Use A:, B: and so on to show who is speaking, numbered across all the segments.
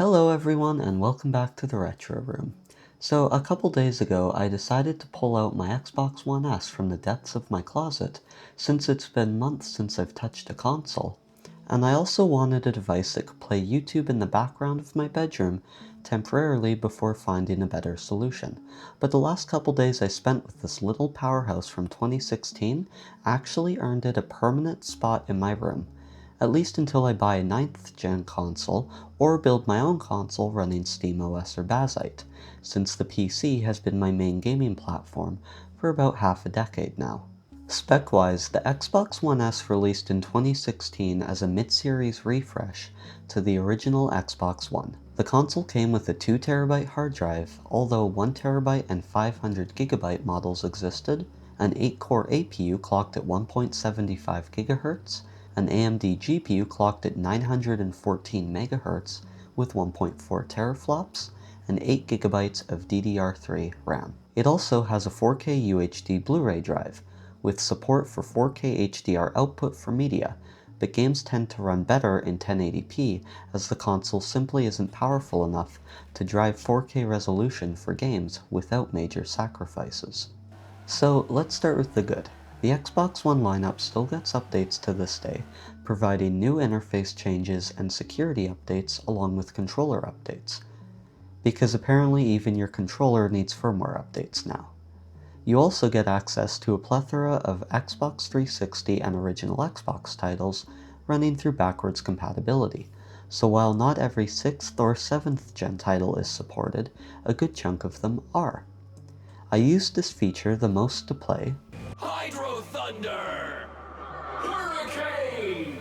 A: Hello everyone and welcome back to the Retro Room. So a couple days ago I decided to pull out my Xbox One S from the depths of my closet since it's been months since I've touched a console. And I also wanted a device that could play YouTube in the background of my bedroom temporarily before finding a better solution. But the last couple days I spent with this little powerhouse from 2016 actually earned it a permanent spot in my room. At least until I buy a 9th gen console or build my own console running SteamOS or Bazzite, since the PC has been my main gaming platform for about half a decade now. Spec-wise, the Xbox One S released in 2016 as a mid-series refresh to the original Xbox One. The console came with a 2TB hard drive, although 1TB and 500GB models existed, an 8-core APU clocked at 1.75 GHz, an AMD GPU clocked at 914 MHz with 1.4 teraflops, and 8 GB of DDR3 RAM. It also has a 4K UHD Blu-ray drive, with support for 4K HDR output for media, but games tend to run better in 1080p as the console simply isn't powerful enough to drive 4K resolution for games without major sacrifices. So let's start with the good. The Xbox One lineup still gets updates to this day, providing new interface changes and security updates along with controller updates, because apparently even your controller needs firmware updates now. You also get access to a plethora of Xbox 360 and original Xbox titles running through backwards compatibility, so while not every 6th or 7th gen title is supported, a good chunk of them are. I used this feature the most to play
B: Hydro Thunder! Hurricane!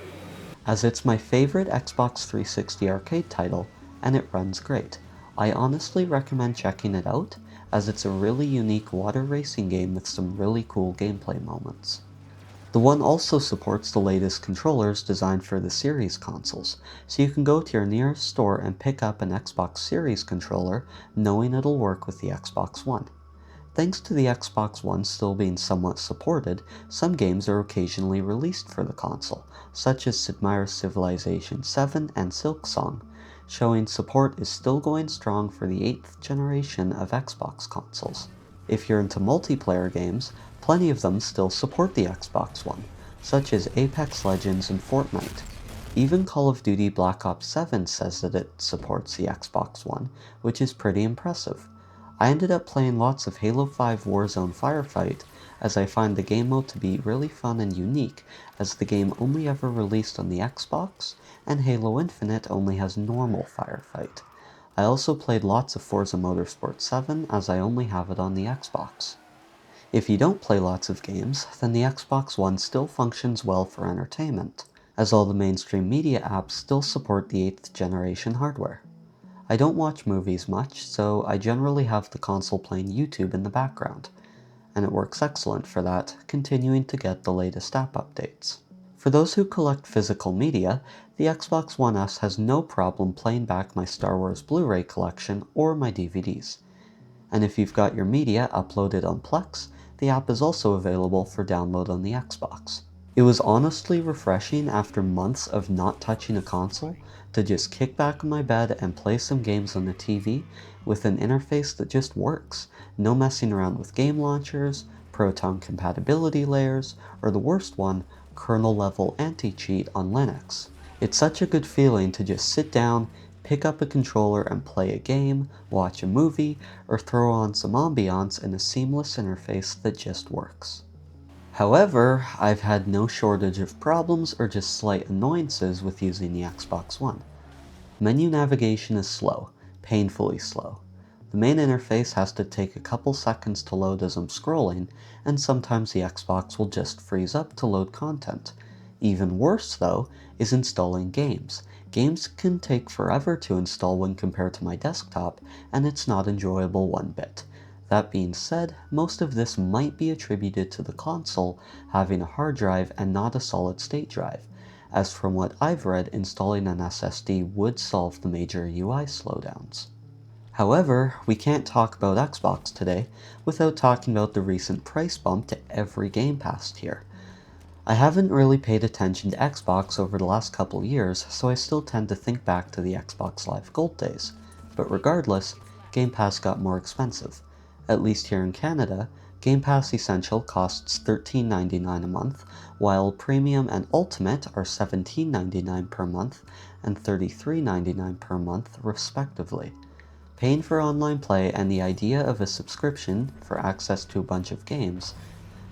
A: as it's my favorite Xbox 360 arcade title, and it runs great. I honestly recommend checking it out, as it's a really unique water racing game with some really cool gameplay moments. The one also supports the latest controllers designed for the Series consoles, so you can go to your nearest store and pick up an Xbox Series controller knowing it'll work with the Xbox One. Thanks to the Xbox One still being somewhat supported, some games are occasionally released for the console, such as Sid Meier's Civilization 7 and Silksong, showing support is still going strong for the 8th generation of Xbox consoles. If you're into multiplayer games, plenty of them still support the Xbox One, such as Apex Legends and Fortnite. Even Call of Duty Black Ops 7 says that it supports the Xbox One, which is pretty impressive. I ended up playing lots of Halo 5 Warzone Firefight, as I find the game mode to be really fun and unique, as the game only ever released on the Xbox, and Halo Infinite only has normal Firefight. I also played lots of Forza Motorsport 7, as I only have it on the Xbox. If you don't play lots of games, then the Xbox One still functions well for entertainment, as all the mainstream media apps still support the 8th generation hardware. I don't watch movies much, so I generally have the console playing YouTube in the background, and it works excellent for that, continuing to get the latest app updates. For those who collect physical media, the Xbox One S has no problem playing back my Star Wars Blu-ray collection or my DVDs. And if you've got your media uploaded on Plex, the app is also available for download on the Xbox. It was honestly refreshing after months of not touching a console to just kick back on my bed and play some games on the TV with an interface that just works, no messing around with game launchers, Proton compatibility layers, or the worst one, kernel level anti-cheat on Linux. It's such a good feeling to just sit down, pick up a controller and play a game, watch a movie, or throw on some ambiance in a seamless interface that just works. However, I've had no shortage of problems or just slight annoyances with using the Xbox One. Menu navigation is slow, painfully slow. The main interface has to take a couple seconds to load as I'm scrolling, and sometimes the Xbox will just freeze up to load content. Even worse, though, is installing games. Games can take forever to install when compared to my desktop, and it's not enjoyable one bit. That being said, most of this might be attributed to the console having a hard drive and not a solid-state drive, as from what I've read, installing an SSD would solve the major UI slowdowns. However, we can't talk about Xbox today without talking about the recent price bump to every Game Pass tier. I haven't really paid attention to Xbox over the last couple years, so I still tend to think back to the Xbox Live Gold days. But regardless, Game Pass got more expensive. At least here in Canada, Game Pass Essential costs $13.99 a month, while Premium and Ultimate are $17.99 per month and $33.99 per month, respectively. Paying for online play and the idea of a subscription for access to a bunch of games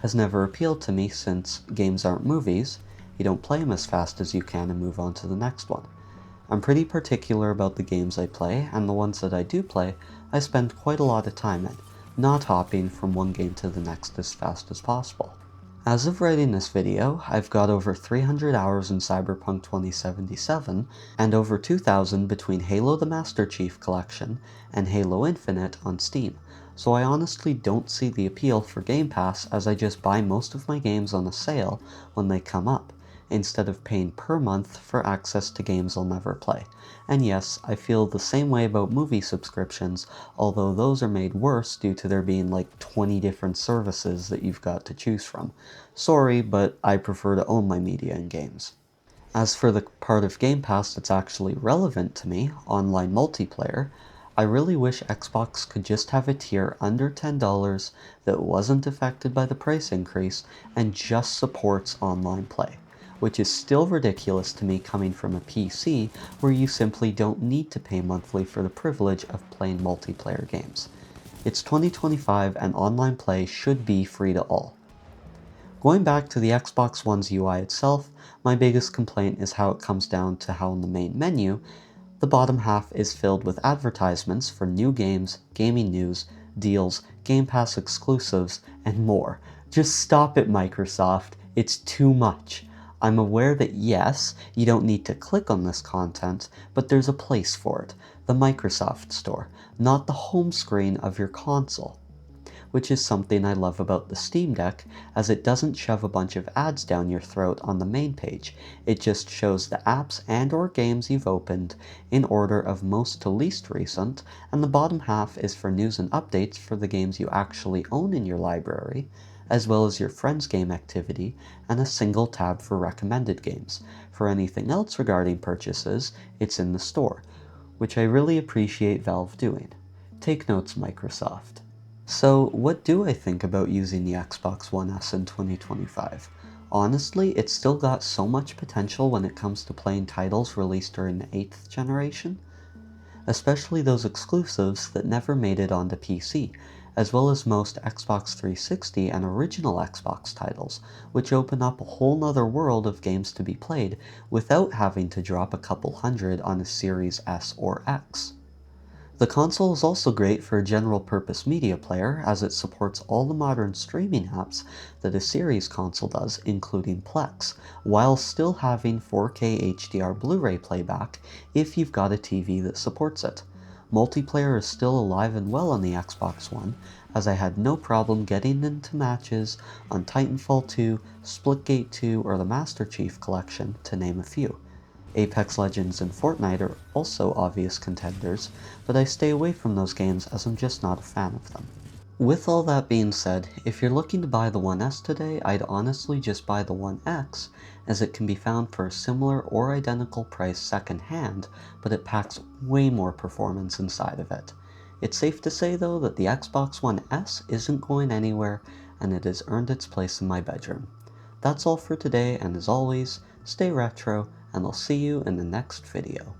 A: has never appealed to me, since games aren't movies. You don't play them as fast as you can and move on to the next one. I'm pretty particular about the games I play, and the ones that I do play, I spend quite a lot of time in, not hopping from one game to the next as fast as possible. As of writing this video, I've got over 300 hours in Cyberpunk 2077, and over 2,000 between Halo the Master Chief Collection and Halo Infinite on Steam, so I honestly don't see the appeal for Game Pass, as I just buy most of my games on a sale when they come up, instead of paying per month for access to games I'll never play. And yes, I feel the same way about movie subscriptions, although those are made worse due to there being like 20 different services that you've got to choose from. Sorry, but I prefer to own my media and games. As for the part of Game Pass that's actually relevant to me, online multiplayer, I really wish Xbox could just have a tier under $10 that wasn't affected by the price increase and just supports online play, which is still ridiculous to me coming from a PC where you simply don't need to pay monthly for the privilege of playing multiplayer games. It's 2025 and online play should be free to all. Going back to the Xbox One's UI itself, my biggest complaint is how it comes down to how in the main menu, the bottom half is filled with advertisements for new games, gaming news, deals, Game Pass exclusives, and more. Just stop it, Microsoft. It's too much. I'm aware that yes, you don't need to click on this content, but there's a place for it, the Microsoft Store, not the home screen of your console. Which is something I love about the Steam Deck, as it doesn't shove a bunch of ads down your throat on the main page. It just shows the apps and or games you've opened in order of most to least recent, and the bottom half is for news and updates for the games you actually own in your library, as well as your friends' game activity, and a single tab for recommended games. For anything else regarding purchases, it's in the store, which I really appreciate Valve doing. Take notes, Microsoft. So, what do I think about using the Xbox One S in 2025? Honestly, it's still got so much potential when it comes to playing titles released during the 8th generation, especially those exclusives that never made it onto PC, as well as most Xbox 360 and original Xbox titles, which open up a whole nother world of games to be played without having to drop a couple hundred on a Series S or X. The console is also great for a general-purpose media player, as it supports all the modern streaming apps that a Series console does, including Plex, while still having 4K HDR Blu-ray playback if you've got a TV that supports it. Multiplayer is still alive and well on the Xbox One, as I had no problem getting into matches on Titanfall 2, Splitgate 2, or the Master Chief Collection, to name a few. Apex Legends and Fortnite are also obvious contenders, but I stay away from those games as I'm just not a fan of them. With all that being said, if you're looking to buy the One S today, I'd honestly just buy the One X, as it can be found for a similar or identical price second-hand, but it packs way more performance inside of it. It's safe to say though that the Xbox One S isn't going anywhere, and it has earned its place in my bedroom. That's all for today, and as always, stay retro, and I'll see you in the next video.